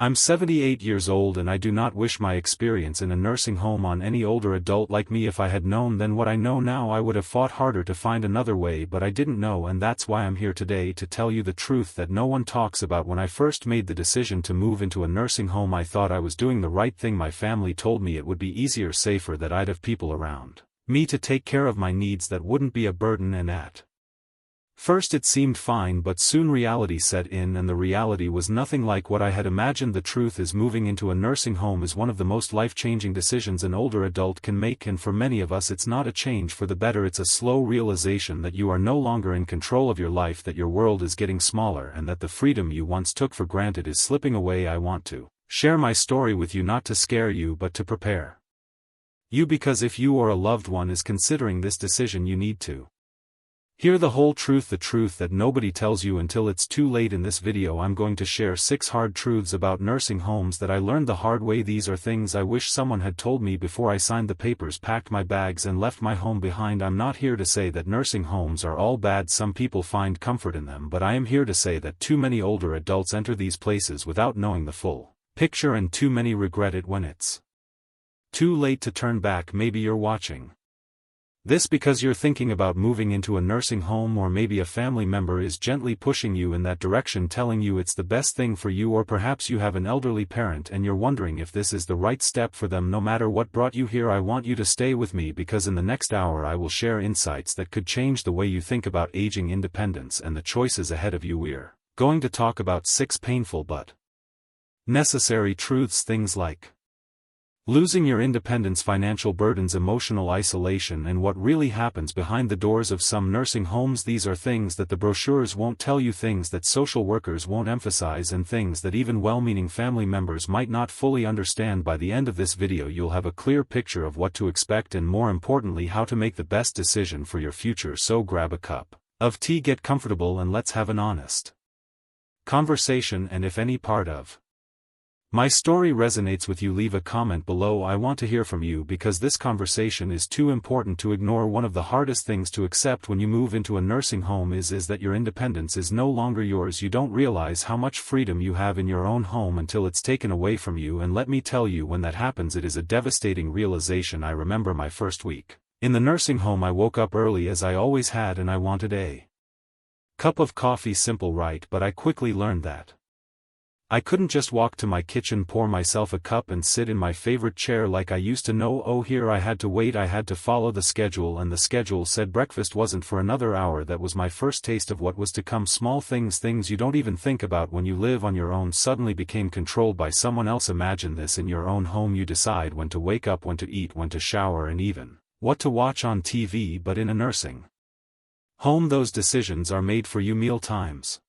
I'm 78 years old and I do not wish my experience in a nursing home on any older adult like me. If I had known then what I know now, I would have fought harder to find another way, but I didn't know, and that's why I'm here today to tell you the truth that no one talks about. When I first made the decision to move into a nursing home, I thought I was doing the right thing. My family told me it would be easier, safer, that I'd have people around me to take care of my needs, that wouldn't be a burden, and at first it seemed fine, but soon reality set in, and the reality was nothing like what I had imagined. The truth is, moving into a nursing home is one of the most life-changing decisions an older adult can make, and for many of us it's not a change for the better, it's a slow realization that you are no longer in control of your life, that your world is getting smaller, and that the freedom you once took for granted is slipping away. I want to share my story with you, not to scare you but to prepare you, because if you or a loved one is considering this decision, you need to hear the whole truth, the truth that nobody tells you until it's too late. In this video I'm going to share 6 hard truths about nursing homes that I learned the hard way. These are things I wish someone had told me before I signed the papers, packed my bags and left my home behind. I'm not here to say that nursing homes are all bad. Some people find comfort in them, but I am here to say that too many older adults enter these places without knowing the full picture, and too many regret it when it's too late to turn back. Maybe you're watching this because you're thinking about moving into a nursing home, or maybe a family member is gently pushing you in that direction, telling you it's the best thing for you, or perhaps you have an elderly parent and you're wondering if this is the right step for them. No matter what brought you here, I want you to stay with me, because in the next hour I will share insights that could change the way you think about aging, independence, and the choices ahead of you. We're going to talk about 6 painful but necessary truths, things like losing your independence, financial burdens, emotional isolation, and what really happens behind the doors of some nursing homes. These are things that the brochures won't tell you, things that social workers won't emphasize, and things that even well-meaning family members might not fully understand. By the end of this video you'll have a clear picture of what to expect, and more importantly, how to make the best decision for your future. So grab a cup of tea, get comfortable, and let's have an honest conversation. And if any part of my story resonates with you, leave a comment below. I want to hear from you, because this conversation is too important to ignore. One of the hardest things to accept when you move into a nursing home is that your independence is no longer yours. You don't realize how much freedom you have in your own home until it's taken away from you, and let me tell you, when that happens, it is a devastating realization. I remember my first week in the nursing home. I woke up early, as I always had, and I wanted a cup of coffee. Simple, right? But I quickly learned that I couldn't just walk to my kitchen, pour myself a cup, and sit in my favorite chair like I used to know. Oh, here I had to wait. I had to follow the schedule, and the schedule said breakfast wasn't for another hour. That was my first taste of what was to come. Small things you don't even think about when you live on your own, suddenly became controlled by someone else. Imagine this: in your own home you decide when to wake up, when to eat, when to shower, and even what to watch on TV. But in a nursing home those decisions are made for you. Meal times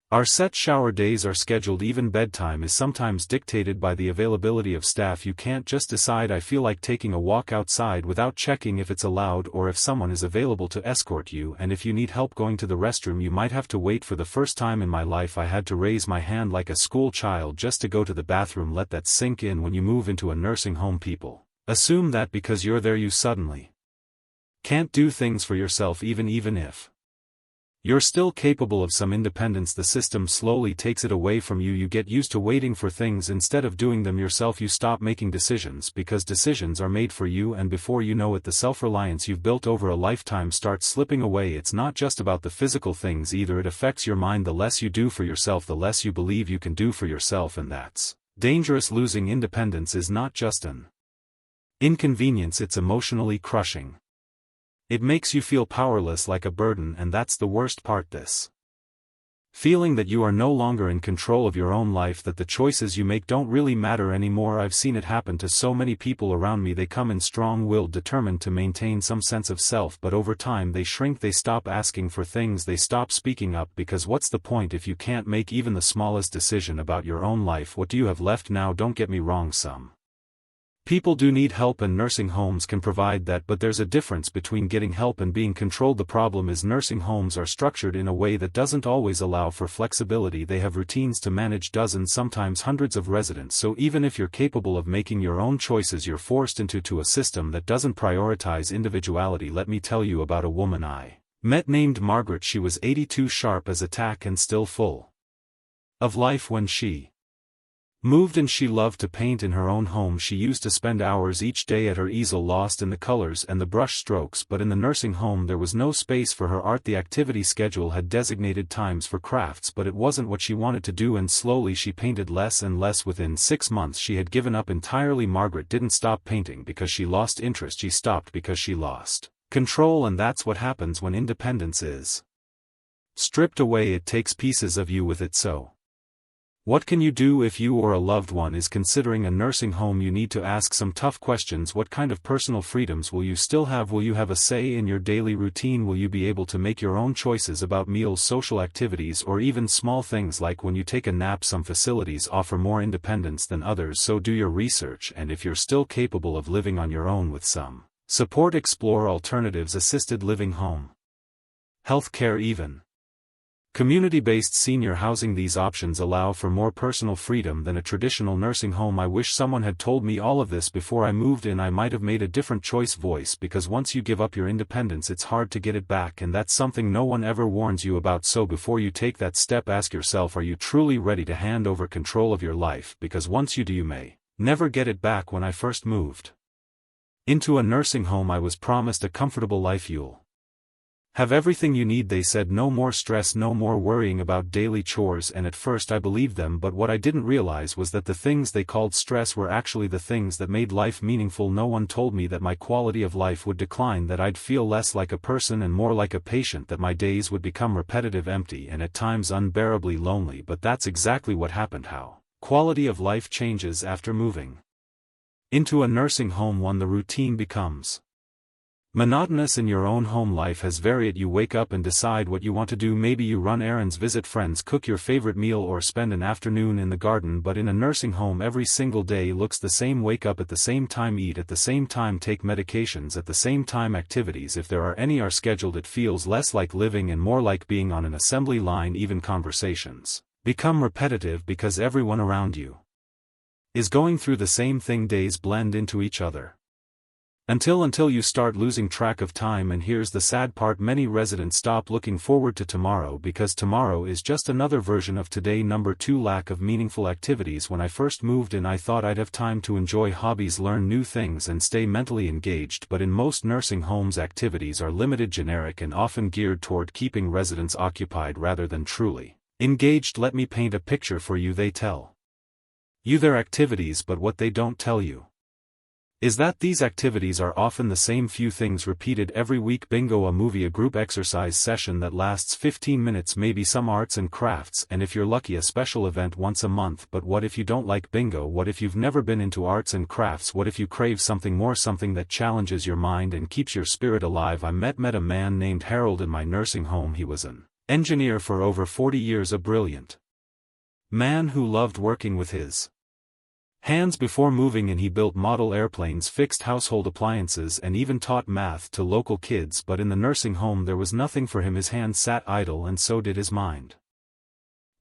are set, shower days are scheduled, even bedtime is sometimes dictated by the availability of staff. You can't just decide, I feel like taking a walk outside, without checking if it's allowed or if someone is available to escort you. And if you need help going to the restroom, you might have to wait. For the first time in my life I had to raise my hand like a school child just to go to the bathroom. Let that sink in. When you move into a nursing home, people assume that because you're there you suddenly can't do things for yourself, even if you're still capable of some independence. The system slowly takes it away from you. You get used to waiting for things instead of doing them yourself. You stop making decisions because decisions are made for you, and before you know it, the self-reliance you've built over a lifetime starts slipping away. It's not just about the physical things either, it affects your mind. The less you do for yourself, the less you believe you can do for yourself, and that's dangerous. Losing independence is not just an inconvenience, it's emotionally crushing. It makes you feel powerless, like a burden, and that's the worst part. This feeling that you are no longer in control of your own life, that the choices you make don't really matter anymore. I've seen it happen to so many people around me. They come in strong-willed, determined to maintain some sense of self, but over time they shrink. They stop asking for things, they stop speaking up, because what's the point if you can't make even the smallest decision about your own life? What do you have left now? Don't get me wrong, some people do need help, and nursing homes can provide that, but there's a difference between getting help and being controlled. The problem is nursing homes are structured in a way that doesn't always allow for flexibility. They have routines to manage dozens, sometimes hundreds of residents, so even if you're capable of making your own choices, you're forced into a system that doesn't prioritize individuality. Let me tell you about a woman I met named Margaret. She was 82, sharp as a tack and still full of life when she Moved and she loved to paint in her own home. She used to spend hours each day at her easel lost in the colors and the brush strokes, but in the nursing home there was no space for her art. The activity schedule had designated times for crafts, but it wasn't what she wanted to do, and slowly she painted less and less. Within 6 months she had given up entirely. Margaret didn't stop painting because she lost interest, she stopped because she lost control, and that's what happens when independence is stripped away. It takes pieces of you with it. So what can you do if you or a loved one is considering a nursing home? You need to ask some tough questions. What kind of personal freedoms will you still have? Will you have a say in your daily routine? Will you be able to make your own choices about meals, social activities, or even small things like when you take a nap? Some facilities offer more independence than others, so do your research, and if you're still capable of living on your own with some support, explore alternatives: assisted living, home health care, even community-based senior housing. These options allow for more personal freedom than a traditional nursing home. I wish someone had told me all of this before I moved in. I might have made a different choice. Voice, because once you give up your independence it's hard to get it back, and that's something no one ever warns you about. So before you take that step, ask yourself, are you truly ready to hand over control of your life? Because once you do, you may never get it back. When I first moved into a nursing home I was promised a comfortable life. You'll have everything you need, they said. No more stress, no more worrying about daily chores, and at first I believed them, but what I didn't realize was that the things they called stress were actually the things that made life meaningful. No one told me that my quality of life would decline, that I'd feel less like a person and more like a patient, that my days would become repetitive, empty, and at times unbearably lonely. But that's exactly what happened. How quality of life changes after moving into a nursing home. One, the routine becomes monotonous. In your own home, life has varied. You wake up and decide what you want to do. Maybe you run errands, visit friends, cook your favorite meal, or spend an afternoon in the garden. But in a nursing home every single day looks the same. Wake up at the same time, eat at the same time, take medications at the same time. Activities, if there are any, are scheduled. It feels less like living and more like being on an assembly line. Even conversations become repetitive because everyone around you is going through the same thing. Days blend into each other until you start losing track of time. And here's the sad part, many residents stop looking forward to tomorrow because tomorrow is just another version of today. Number 2, lack of meaningful activities. When I first moved in I thought I'd have time to enjoy hobbies, learn new things, and stay mentally engaged, but in most nursing homes activities are limited, generic, and often geared toward keeping residents occupied rather than truly engaged. Let me paint a picture for you. They tell you their activities, but what they don't tell you is that these activities are often the same few things repeated every week. Bingo, a movie, a group exercise session that lasts 15 minutes, maybe some arts and crafts, and if you're lucky a special event once a month. But what if you don't like bingo? What if you've never been into arts and crafts? What if you crave something more, something that challenges your mind and keeps your spirit alive? I met a man named Harold in my nursing home. He was an engineer for over 40 years, a brilliant man who loved working with his hands. Before moving in he built model airplanes, fixed household appliances, and even taught math to local kids. But in the nursing home there was nothing for him. His hands sat idle, and so did his mind.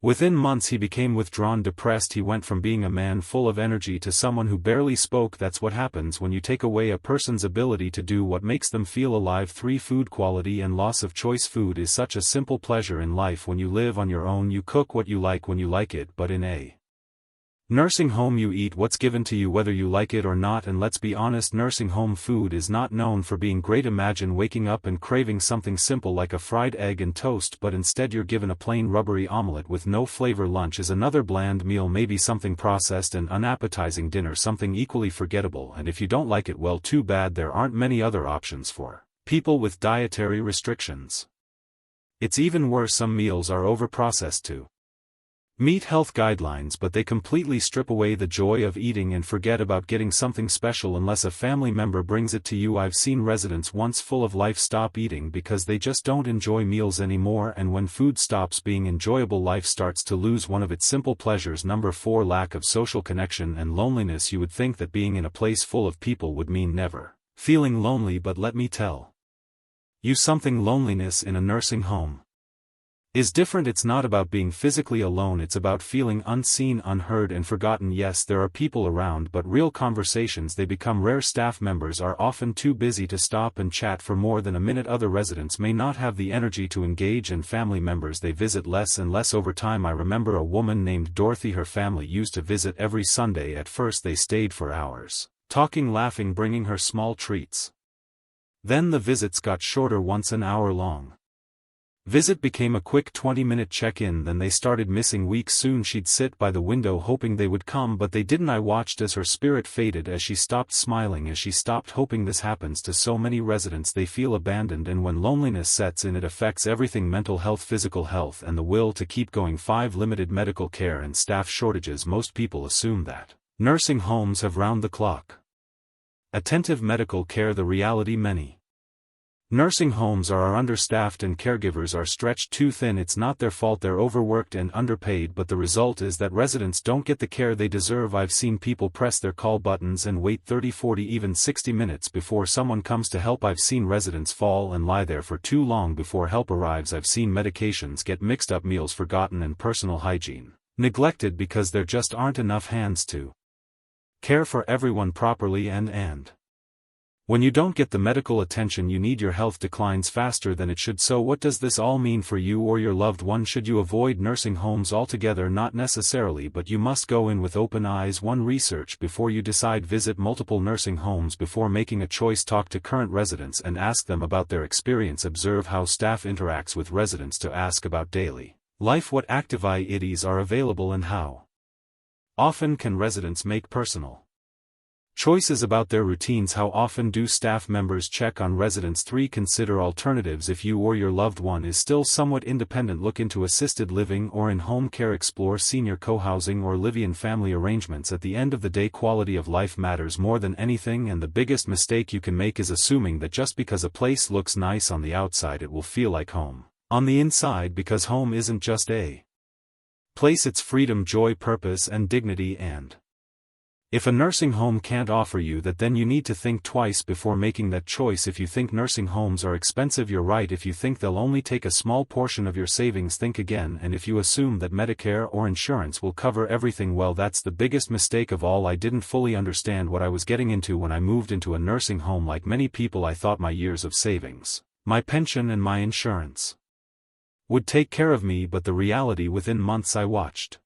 Within months he became withdrawn, depressed. He went from being a man full of energy to someone who barely spoke. That's what happens when you take away a person's ability to do what makes them feel alive. 3, food quality and loss of choice. Food is such a simple pleasure in life. When you live on your own you cook what you like when you like it, but in a nursing home you eat what's given to you whether you like it or not. And let's be honest, nursing home food is not known for being great. Imagine waking up and craving something simple like a fried egg and toast, but instead you're given a plain rubbery omelette with no flavor. Lunch is another bland meal, maybe something processed and unappetizing. Dinner something equally forgettable, and if you don't like it, well, too bad. There aren't many other options for people with dietary restrictions. It's even worse, some meals are over-processed to meet health guidelines, but they completely strip away the joy of eating and forget about getting something special unless a family member brings it to you. I've seen residents once full of life stop eating because they just don't enjoy meals anymore, and when food stops being enjoyable, life starts to lose one of its simple pleasures. Number 4, lack of social connection and loneliness. You would think that being in a place full of people would mean never feeling lonely, but let me tell you something: loneliness in a nursing home is different. It's not about being physically alone, it's about feeling unseen, unheard and forgotten. Yes, there are people around, but real conversations, they become rare. Staff members are often too busy to stop and chat for more than a minute. Other residents may not have the energy to engage, and family members, they visit less and less over time. I remember a woman named Dorothy. Her family used to visit every Sunday. At first they stayed for hours, talking, laughing, bringing her small treats. Then the visits got shorter. Once an hour long visit became a quick 20-minute check-in. Then they started missing weeks. Soon she'd sit by the window hoping they would come, but they didn't. I watched as her spirit faded, as she stopped smiling, as she stopped hoping. This happens to so many residents. They feel abandoned, and when loneliness sets in, it affects everything: mental health, physical health, and the will to keep going. 5. Limited medical care and staff shortages. Most people assume that nursing homes have round-the-clock attentive medical care. The reality: many nursing homes are understaffed and caregivers are stretched too thin. It's not their fault, they're overworked and underpaid, but the result is that residents don't get the care they deserve. I've seen people press their call buttons and wait 30, 40, even 60 minutes before someone comes to help. I've seen residents fall and lie there for too long before help arrives. I've seen medications get mixed up, meals forgotten, and personal hygiene neglected because there just aren't enough hands to care for everyone properly. And when you don't get the medical attention you need, your health declines faster than it should. So what does this all mean for you or your loved one? Should you avoid nursing homes altogether? Not necessarily, but you must go in with open eyes. 1. Research before you decide. Visit multiple nursing homes before making a choice. Talk to current residents and ask them about their experience. Observe how staff interacts with residents to ask about daily life. What activities are available and how often can residents make personal choices about their routines? How often do staff members check on residents? 3. Consider alternatives. If you or your loved one is still somewhat independent, look into assisted living or in-home care. Explore senior co-housing or live-in family arrangements. At the end of the day, quality of life matters more than anything, and the biggest mistake you can make is assuming that just because a place looks nice on the outside it will feel like home on the inside, because home isn't just a place, it's freedom, joy, purpose and dignity. And if a nursing home can't offer you that, then you need to think twice before making that choice. If you think nursing homes are expensive, you're right. If you think they'll only take a small portion of your savings, think again. And if you assume that Medicare or insurance will cover everything, well, that's the biggest mistake of all. I didn't fully understand what I was getting into when I moved into a nursing home. Like many people, I thought my years of savings, my pension and my insurance would take care of me, but the reality: within months I watched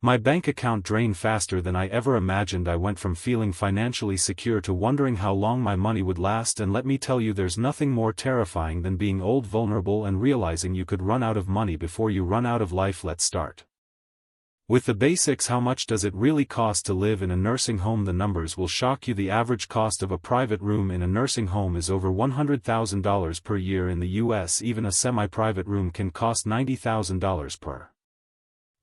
my bank account drained faster than I ever imagined. I went from feeling financially secure to wondering how long my money would last. And let me tell you, there's nothing more terrifying than being old, vulnerable, and realizing you could run out of money before you run out of life. Let's start with the basics. How much does it really cost to live in a nursing home? The numbers will shock you. The average cost of a private room in a nursing home is over $100,000 per year in the US. Even a semi-private room can cost $90,000 per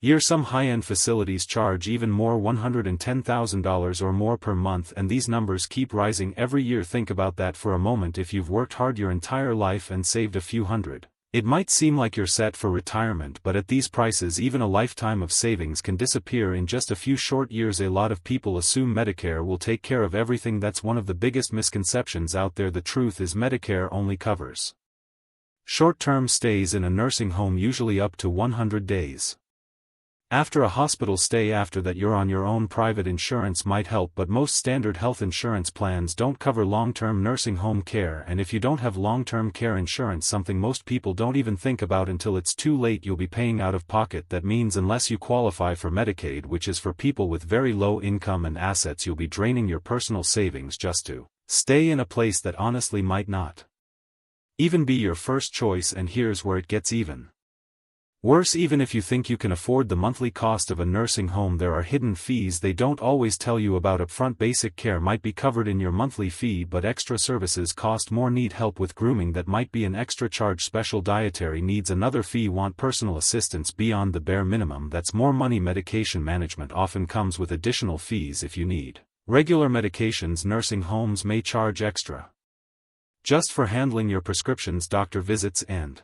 year. Some high-end facilities charge even more, $110,000 or more per month, and these numbers keep rising every year. Think about that for a moment. If you've worked hard your entire life and saved a few hundred, it might seem like you're set for retirement, but at these prices even a lifetime of savings can disappear in just a few short years. A lot of people assume Medicare will take care of everything. That's one of the biggest misconceptions out there. The truth is Medicare only covers short-term stays in a nursing home, usually up to 100 days. After a hospital stay, after that you're on your own. Private insurance might help, but most standard health insurance plans don't cover long-term nursing home care. And if you don't have long-term care insurance, something most people don't even think about until it's too late, you'll be paying out of pocket. That means unless you qualify for Medicaid, which is for people with very low income and assets, you'll be draining your personal savings just to stay in a place that honestly might not even be your first choice. And here's where it gets even worse. Even if you think you can afford the monthly cost of a nursing home, there are hidden fees they don't always tell you about. Upfront basic care might be covered in your monthly fee, but extra services cost more. Need help with grooming? That might be an extra charge. Special dietary needs, another fee. Want personal assistance beyond the bare minimum? That's more money. Medication management often comes with additional fees. If you need regular medications, nursing homes may charge extra just for handling your prescriptions, doctor visits, and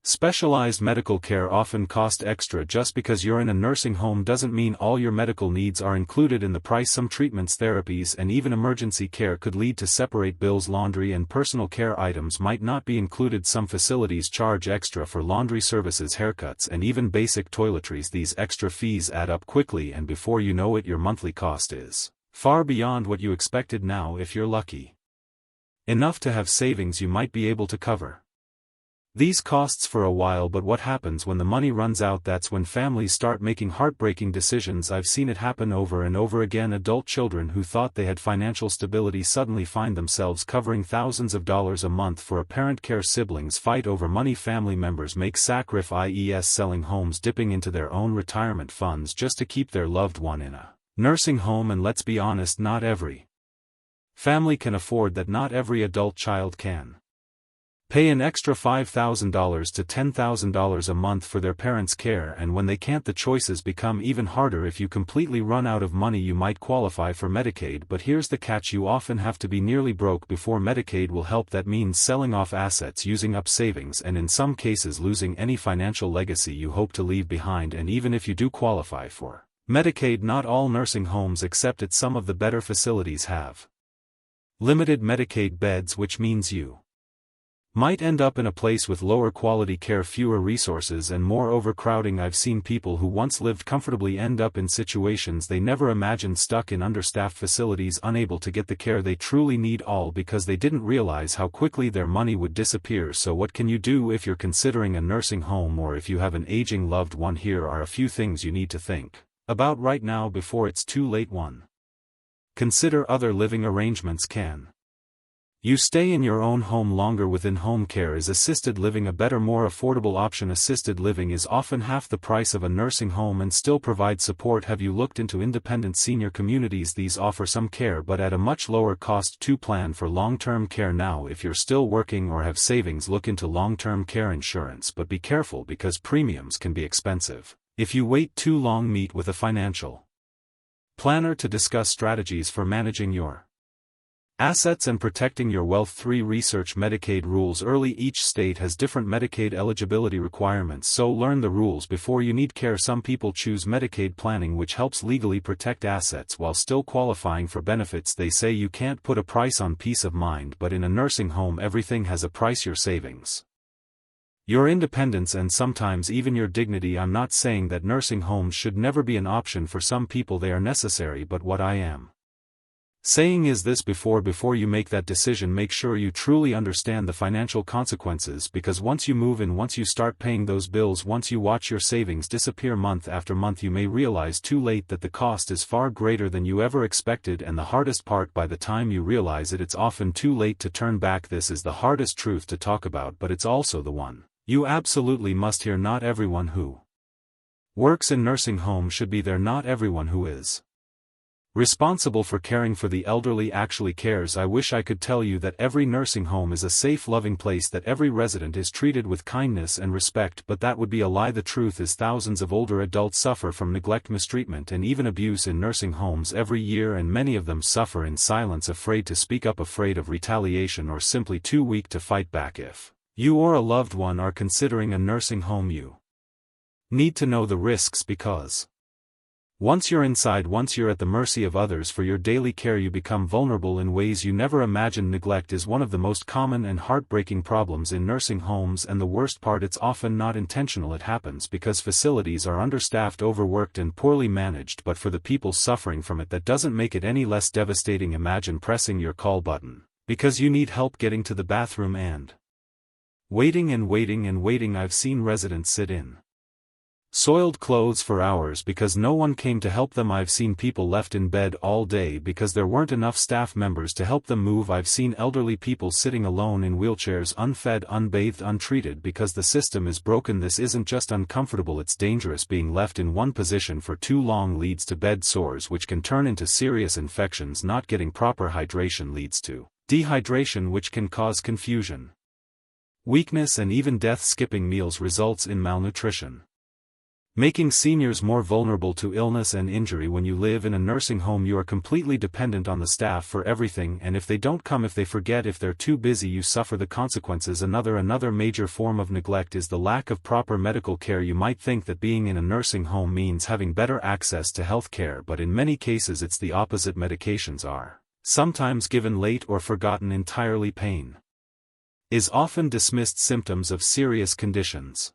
Specialized medical care often costs extra. Just because you're in a nursing home doesn't mean all your medical needs are included in the price. Some treatments, therapies, and even emergency care could lead to separate bills. Laundry and personal care items might not be included. Some facilities charge extra for laundry services, haircuts, and even basic toiletries. These extra fees add up quickly, and before you know it, your monthly cost is far beyond what you expected. Now, if you're lucky enough to have savings, you might be able to cover these costs for a while. But what happens when the money runs out? That's when families start making heartbreaking decisions. I've seen it happen over and over again. Adult children who thought they had financial stability suddenly find themselves covering thousands of dollars a month for a parent care. Siblings fight over money. Family members make sacrifices, selling homes, dipping into their own retirement funds just to keep their loved one in a nursing home. And let's be honest, not every family can afford that. Not every adult child can pay an extra $5,000 to $10,000 a month for their parents' care, and when they can't, the choices become even harder. If you completely run out of money, you might qualify for Medicaid, but here's the catch: you often have to be nearly broke before Medicaid will help. That means selling off assets, using up savings, and in some cases losing any financial legacy you hope to leave behind. And even if you do qualify for Medicaid, not all nursing homes accept it. Some of the better facilities have limited Medicaid beds, which means you might end up in a place with lower quality care, fewer resources, and more overcrowding. I've seen people who once lived comfortably end up in situations they never imagined, stuck in understaffed facilities, unable to get the care they truly need, all because they didn't realize how quickly their money would disappear. So what can you do if you're considering a nursing home, or if you have an aging loved one? Here are a few things you need to think about right now before it's too late. 1. Consider other living arrangements. Can you stay in your own home longer? Within home care, is assisted living a better, more affordable option? Assisted living is often half the price of a nursing home and still provides support. Have you looked into independent senior communities? These offer some care but at a much lower cost. 2. Plan for long-term care now. If you're still working or have savings, look into long-term care insurance, but be careful because premiums can be expensive if you wait too long. Meet with a financial planner to discuss strategies for managing your assets and protecting your wealth. 3. Research Medicaid rules early. Each state has different Medicaid eligibility requirements, so learn the rules before you need care. Some people choose Medicaid planning, which helps legally protect assets while still qualifying for benefits. They say you can't put a price on peace of mind, but in a nursing home everything has a price: your savings, your independence, and sometimes even your dignity. I'm not saying that nursing homes should never be an option for some people. They are necessary, but what I am saying is this: before you make that decision, make sure you truly understand the financial consequences, because once you move in, once you start paying those bills, once you watch your savings disappear month after month, you may realize too late that the cost is far greater than you ever expected. And the hardest part, by the time you realize it, it's often too late to turn back. This is the hardest truth to talk about, but it's also the one you absolutely must hear. Not everyone who works in nursing homes should be there. Not everyone who is responsible for caring for the elderly actually cares. I wish I could tell you that every nursing home is a safe, loving place, that every resident is treated with kindness and respect, but that would be a lie. The truth is, thousands of older adults suffer from neglect, mistreatment, and even abuse in nursing homes every year, and many of them suffer in silence, afraid to speak up, afraid of retaliation, or simply too weak to fight back. If you or a loved one are considering a nursing home, you need to know the risks, because once you're inside, once you're at the mercy of others for your daily care, you become vulnerable in ways you never imagined. Neglect is one of the most common and heartbreaking problems in nursing homes, and the worst part, it's often not intentional. It happens because facilities are understaffed, overworked, and poorly managed. But for the people suffering from it, that doesn't make it any less devastating. Imagine pressing your call button because you need help getting to the bathroom and waiting and waiting and waiting. I've seen residents sit in soiled clothes for hours because no one came to help them. I've seen people left in bed all day because there weren't enough staff members to help them move. I've seen elderly people sitting alone in wheelchairs, unfed, unbathed, untreated because the system is broken. This isn't just uncomfortable, it's dangerous. Being left in one position for too long leads to bed sores, which can turn into serious infections. Not getting proper hydration leads to dehydration, which can cause confusion, weakness, and even death. Skipping meals results in malnutrition. making seniors more vulnerable to illness and injury. When you live in a nursing home, you are completely dependent on the staff for everything, and if they don't come, if they forget, if they're too busy, you suffer the consequences. Another major form of neglect is the lack of proper medical care. You might think that being in a nursing home means having better access to health care, but in many cases it's the opposite. Medications are sometimes given late or forgotten entirely. Pain is often dismissed. Symptoms of serious conditions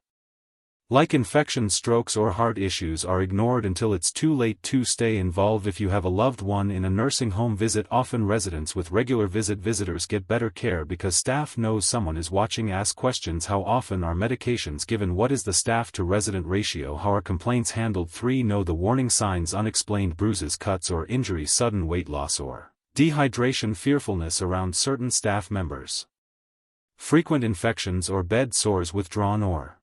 like infections, strokes, or heart issues are ignored until it's too late. To stay involved. If you have a loved one in a nursing home, visit often. Residents with regular visitors get better care because staff knows someone is watching. Ask questions. How often are medications given? What is the staff to resident ratio? How are complaints handled? 3. Know the warning signs: unexplained bruises, cuts or injuries, sudden weight loss or dehydration, fearfulness around certain staff members, frequent infections or bed sores, withdrawn or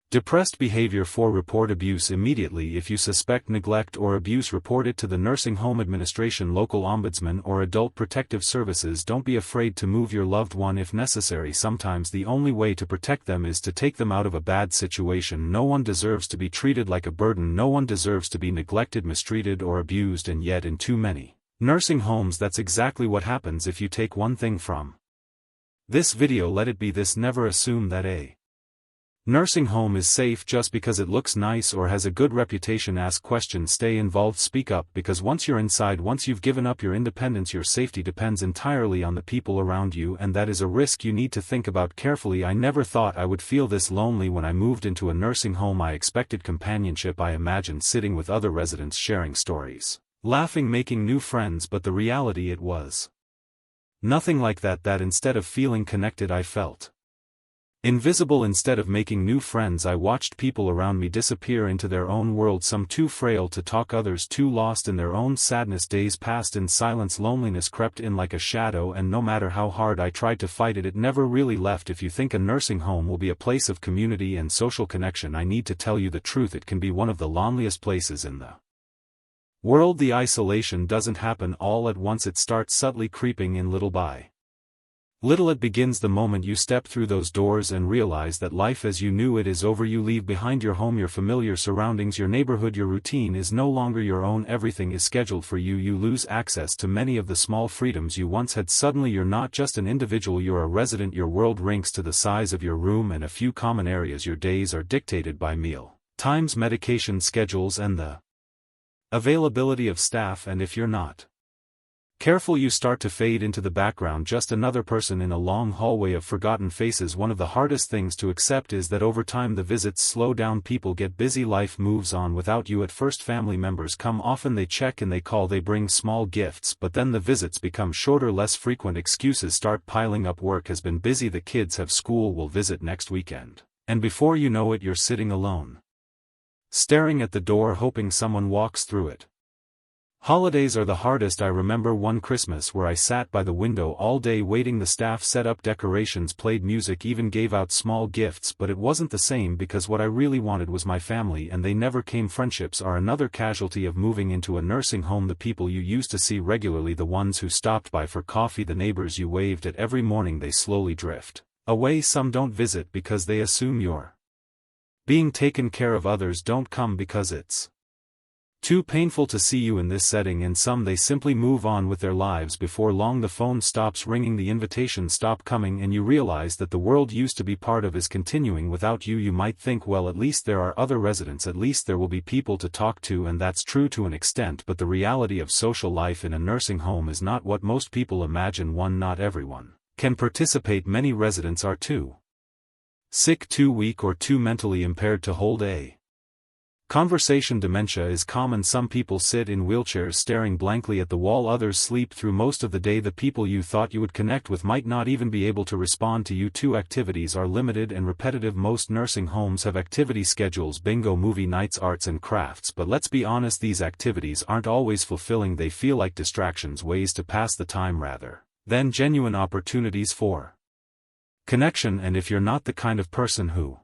depressed behavior. 4. Report abuse immediately. If you suspect neglect or abuse, report it to the nursing home administration, local ombudsman, or adult protective services. Don't be afraid to move your loved one if necessary. Sometimes the only way to protect them is to take them out of a bad situation. No one deserves to be treated like a burden. No one deserves to be neglected, mistreated, or abused, and yet in too many nursing homes that's exactly what happens. If you take one thing from this video, let it be this: never assume that a nursing home is safe just because it looks nice or has a good reputation. Ask questions, stay involved, speak up, because once you're inside, once you've given up your independence, your safety depends entirely on the people around you, and that is a risk you need to think about carefully. I never thought I would feel this lonely when I moved into a nursing home. I expected companionship. I imagined sitting with other residents, sharing stories, laughing, making new friends, but the reality, it was nothing like that. That instead of feeling connected, I felt invisible. Instead of making new friends, I watched people around me disappear into their own world, some too frail to talk, others too lost in their own sadness. Days passed in silence. Loneliness crept in like a shadow, and no matter how hard I tried to fight it, it never really left. If you think a nursing home will be a place of community and social connection, I need to tell you the truth: it can be one of the loneliest places in the world. The isolation doesn't happen all at once, it starts subtly creeping in little by little. It begins the moment you step through those doors and realize that life as you knew it is over. You leave behind your home, your familiar surroundings, your neighborhood. Your routine is no longer your own. Everything is scheduled for you. You lose access to many of the small freedoms you once had. Suddenly you're not just an individual, you're a resident. Your world shrinks to the size of your room and a few common areas. Your days are dictated by meal times, medication schedules, and the availability of staff, and if you're not careful, you start to fade into the background, just another person in a long hallway of forgotten faces. One of the hardest things to accept is that over time the visits slow down, people get busy, life moves on without you. At first family members come often, they check and they call, they bring small gifts, but then the visits become shorter, less frequent. Excuses start piling up: work has been busy, the kids have school, we'll visit next weekend. And before you know it, you're sitting alone, staring at the door, hoping someone walks through it. Holidays are the hardest. I remember one Christmas where I sat by the window all day waiting. The staff set up decorations, played music, even gave out small gifts, but it wasn't the same because what I really wanted was my family, and they never came. Friendships are another casualty of moving into a nursing home. The people you used to see regularly, the ones who stopped by for coffee, the neighbors you waved at every morning, they slowly drift away. Some don't visit because they assume you're being taken care of. Others don't come because it's too painful to see you in this setting, and some, they simply move on with their lives. Before long the phone stops ringing, the invitations stop coming, and you realize that the world used to be part of is continuing without you. You might think, well, at least there are other residents, at least there will be people to talk to, and that's true to an extent, but the reality of social life in a nursing home is not what most people imagine. One, not everyone can participate. Many residents are too sick, too weak, or too mentally impaired to hold a conversation. Dementia is common. Some people sit in wheelchairs staring blankly at the wall, others sleep through most of the day. The people you thought you would connect with might not even be able to respond to you. 2. Activities are limited and repetitive. Most nursing homes have activity schedules: bingo, movie nights, arts and crafts, but let's be honest, these activities aren't always fulfilling. They feel like distractions, ways to pass the time rather than genuine opportunities for connection. And if you're not the kind of person who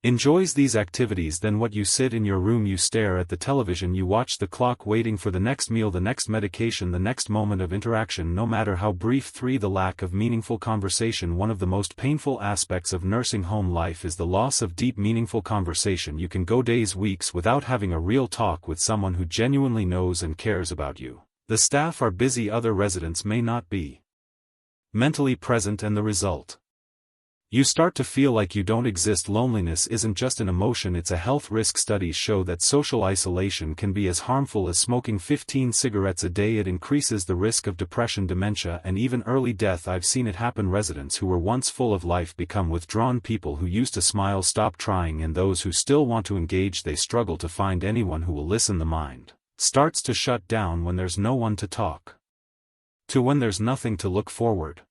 enjoys these activities than what you sit in your room, you stare at the television, you watch the clock waiting for the next meal, the next medication, the next moment of interaction, no matter how brief. 3. The lack of meaningful conversation. One of the most painful aspects of nursing home life is the loss of deep meaningful conversation. You can go days, weeks without having a real talk with someone who genuinely knows and cares about you. The staff are busy, other residents may not be mentally present, and the result: you start to feel like you don't exist. Loneliness isn't just an emotion, it's a health risk. Studies show that social isolation can be as harmful as smoking 15 cigarettes a day. It increases the risk of depression, dementia, and even early death. I've seen it happen. Residents who were once full of life become withdrawn. People who used to smile stop trying, and those who still want to engage, they struggle to find anyone who will listen. The mind starts to shut down when there's no one to talk to, when there's nothing to look forward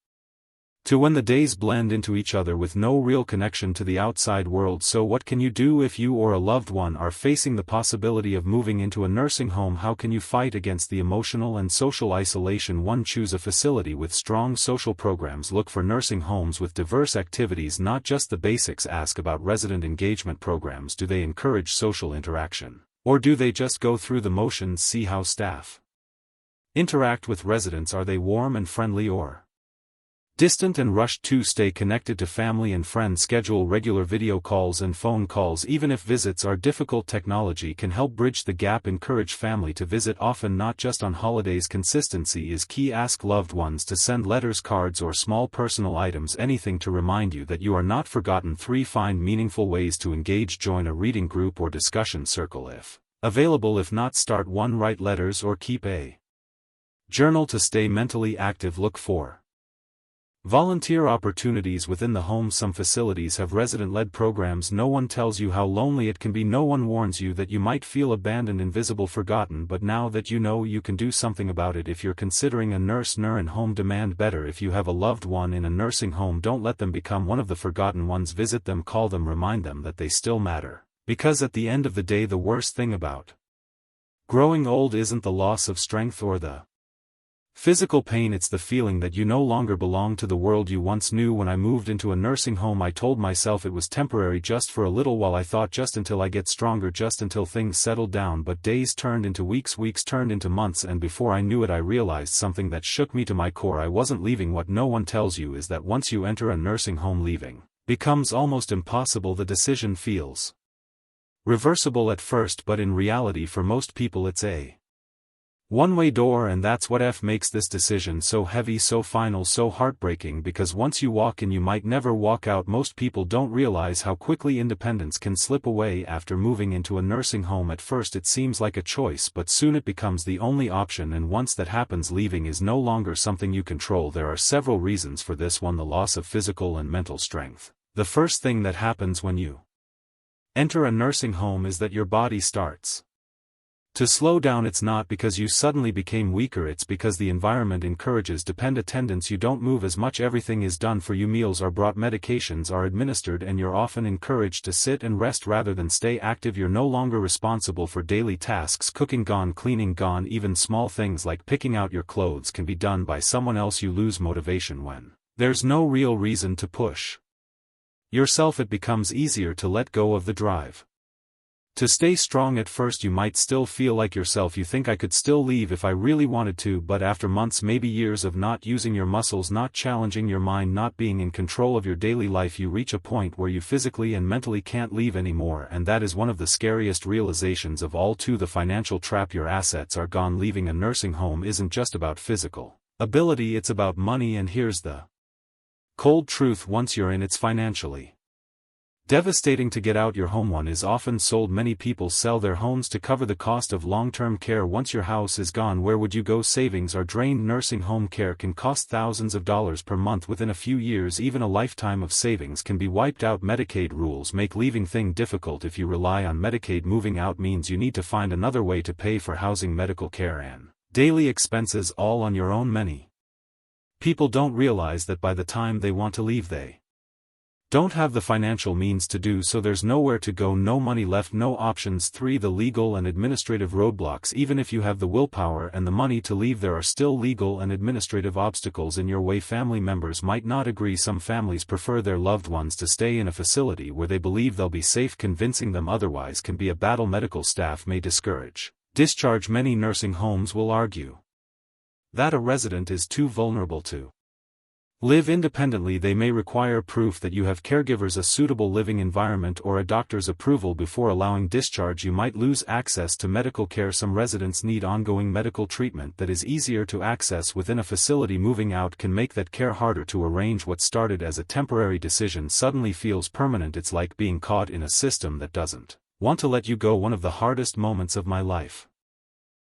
to, when the days blend into each other with no real connection to the outside world. So what can you do if you or a loved one are facing the possibility of moving into a nursing home? How can you fight against the emotional and social isolation? 1. Choose a facility with strong social programs. Look for nursing homes with diverse activities, not just the basics. Ask about resident engagement programs. Do they encourage social interaction, or do they just go through the motions? See how staff interact with residents. Are they warm and friendly or distant and rushed? 2. Stay connected to family and friends. Schedule regular video calls and phone calls even if visits are difficult. Technology can help bridge the gap. Encourage family to visit often, not just on holidays. Consistency is key. Ask loved ones to send letters, cards, or small personal items, anything to remind you that you are not forgotten. 3. Find meaningful ways to engage. Join a reading group or discussion circle if available. If not, start one. Write letters or keep a journal to stay mentally active. Look for volunteer opportunities within the home. Some facilities have resident-led programs. No one tells you how lonely it can be. No one warns you that you might feel abandoned, invisible, forgotten. But now that you know, you can do something about it. If you're considering a nursing home, demand better. If you have a loved one in a nursing home, don't let them become one of the forgotten ones. Visit them, call them, remind them that they still matter. Because at the end of the day, the worst thing about growing old isn't the loss of strength or the physical pain, it's the feeling that you no longer belong to the world you once knew. When I moved into a nursing home, I told myself it was temporary, just for a little while. I thought just until I get stronger, just until things settled down. But days turned into weeks, weeks turned into months, and before I knew it, I realized something that shook me to my core. I wasn't leaving. What no one tells you is that once you enter a nursing home, leaving becomes almost impossible. The decision feels reversible at first, but in reality for most people it's a one-way door, and that's what makes this decision so heavy, so final, so heartbreaking. Because once you walk in, you might never walk out. Most people don't realize how quickly independence can slip away after moving into a nursing home. At first it seems like a choice, but soon it becomes the only option, and once that happens, leaving is no longer something you control. There are several reasons for this. 1. The loss of physical and mental strength. The first thing that happens when you enter a nursing home is that your body starts to slow down. It's not because you suddenly became weaker, it's because the environment encourages attendance. You don't move as much, everything is done for you, meals are brought, medications are administered, and you're often encouraged to sit and rest rather than stay active. You're no longer responsible for daily tasks. Cooking gone, cleaning gone, even small things like picking out your clothes can be done by someone else. You lose motivation when there's no real reason to push yourself. It becomes easier to let go of the drive to stay strong. At first you might still feel like yourself. You think, I could still leave if I really wanted to, but after months, maybe years of not using your muscles, not challenging your mind, not being in control of your daily life, you reach a point where you physically and mentally can't leave anymore. And that is one of the scariest realizations of all. 2. The financial trap. Your assets are gone. Leaving a nursing home isn't just about physical ability, it's about money. And here's the cold truth: once you're in, it's financially devastating to get out. Your home one is often sold. Many people sell their homes to cover the cost of long-term care. Once your house is gone, where would you go? Savings are drained. Nursing home care can cost thousands of dollars per month. Within a few years, even a lifetime of savings can be wiped out. Medicaid rules make leaving things difficult. If you rely on Medicaid, moving out means you need to find another way to pay for housing, medical care, and daily expenses, all on your own. Many people don't realize that by the time they want to leave, they Don't have the financial means to do so. There's nowhere to go, no money left, no options. 3. The legal and administrative roadblocks. Even if you have the willpower and the money to leave, there are still legal and administrative obstacles in your way. Family members might not agree. Some families prefer their loved ones to stay in a facility where they believe they'll be safe. Convincing them otherwise can be a battle. Medical staff may discourage discharge. Many nursing homes will argue that a resident is too vulnerable to live independently. They may require proof that you have caregivers, a suitable living environment, or a doctor's approval before allowing discharge. You might lose access to medical care. Some residents need ongoing medical treatment that is easier to access within a facility. Moving out can make that care harder to arrange. What started as a temporary decision suddenly feels permanent. It's like being caught in a system that doesn't want to let you go. One of the hardest moments of my life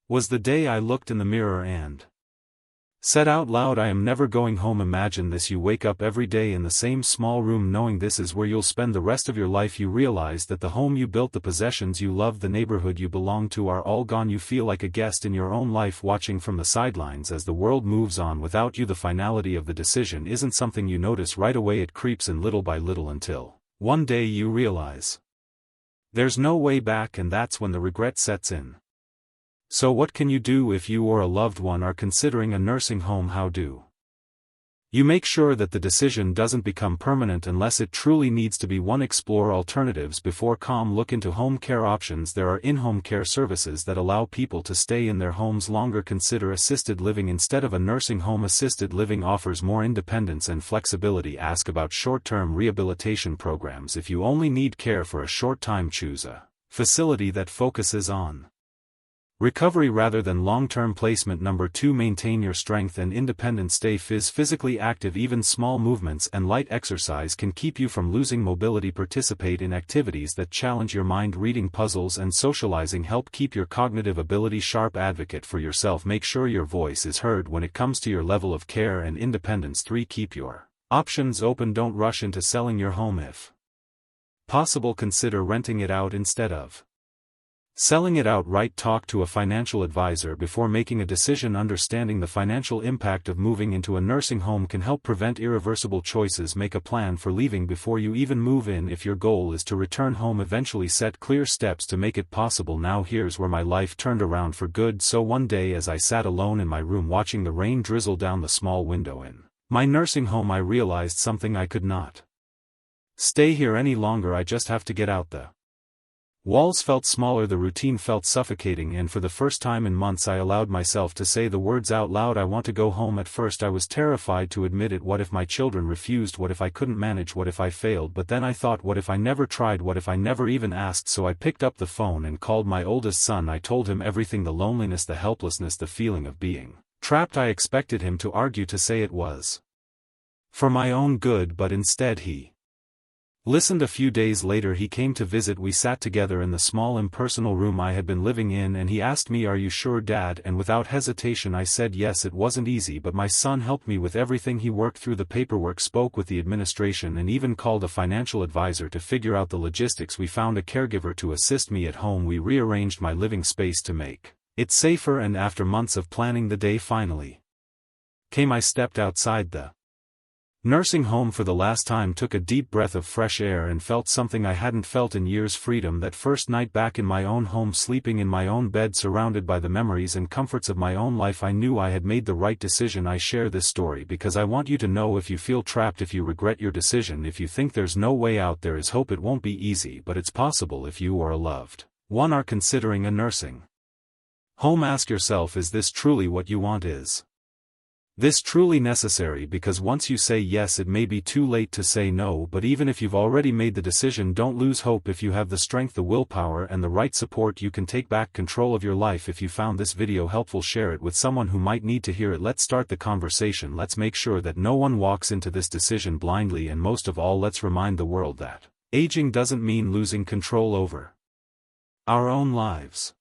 was the day I looked in the mirror and said out loud, I am never going home. Imagine this: you wake up every day in the same small room knowing this is where you'll spend the rest of your life. You realize that the home you built, the possessions you love, the neighborhood you belong to are all gone. You feel like a guest in your own life, watching from the sidelines as the world moves on without you. The finality of the decision isn't something you notice right away. It creeps in little by little until one day you realize there's no way back, and that's when the regret sets in. So what can you do if you or a loved one are considering a nursing home? How do you make sure that the decision doesn't become permanent unless it truly needs to be one? Explore alternatives before calm. Look into home care options. There are in-home care services that allow people to stay in their homes longer. Consider assisted living instead of a nursing home. Assisted living offers more independence and flexibility. Ask about short-term rehabilitation programs. If you only need care for a short time, choose a facility that focuses on recovery rather than long-term placement. Number 2. Maintain your strength and independence. Stay physically active. Even small movements and light exercise can keep you from losing mobility. Participate in activities that challenge your mind. Reading, puzzles, and socializing help keep your cognitive ability sharp. Advocate for yourself. Make sure your voice is heard when it comes to your level of care and independence. 3. Keep your options open. Don't rush into selling your home. If possible, consider renting it out instead of selling it outright. Talk to a financial advisor before making a decision. Understanding the financial impact of moving into a nursing home can help prevent irreversible choices. Make a plan for leaving before you even move in. If your goal is to return home eventually, set clear steps to make it possible. Now here's where my life turned around for good. So one day, as I sat alone in my room watching the rain drizzle down the small window in my nursing home, I realized something. I could not stay here any longer. I just have to get out. The walls felt smaller, the routine felt suffocating, and for the first time in months I allowed myself to say the words out loud. I want to go home. At first I was terrified to admit it. What if my children refused? What if I couldn't manage? What if I failed? But then I thought, what if I never tried? What if I never even asked? So I picked up the phone and called my oldest son. I told him everything: the loneliness, the helplessness, the feeling of being trapped. I expected him to argue, to say it was for my own good, but instead he listened. A few days later he came to visit. We sat together in the small impersonal room I had been living in, and he asked me, "Are you sure, Dad?" And without hesitation I said yes. It wasn't easy, but my son helped me with everything. He worked through the paperwork, spoke with the administration, and even called a financial advisor to figure out the logistics. We found a caregiver to assist me at home. We rearranged my living space to make it safer, and after months of planning, the day finally came. I stepped outside the nursing home for the last time, took a deep breath of fresh air, and felt something I hadn't felt in years: freedom. That first night back in my own home, sleeping in my own bed, surrounded by the memories and comforts of my own life, I knew I had made the right decision. I share this story because I want you to know, if you feel trapped, if you regret your decision, if you think there's no way out, there is hope. It won't be easy, but it's possible. If you or a loved one are considering a nursing home, ask yourself, is this truly what you want? Is this truly necessary? Because once you say yes, it may be too late to say no. But even if you've already made the decision, don't lose hope. If you have the strength, the willpower, and the right support, you can take back control of your life. If you found this video helpful, share it with someone who might need to hear it. Let's start the conversation. Let's make sure that no one walks into this decision blindly, and most of all, let's remind the world that aging doesn't mean losing control over our own lives.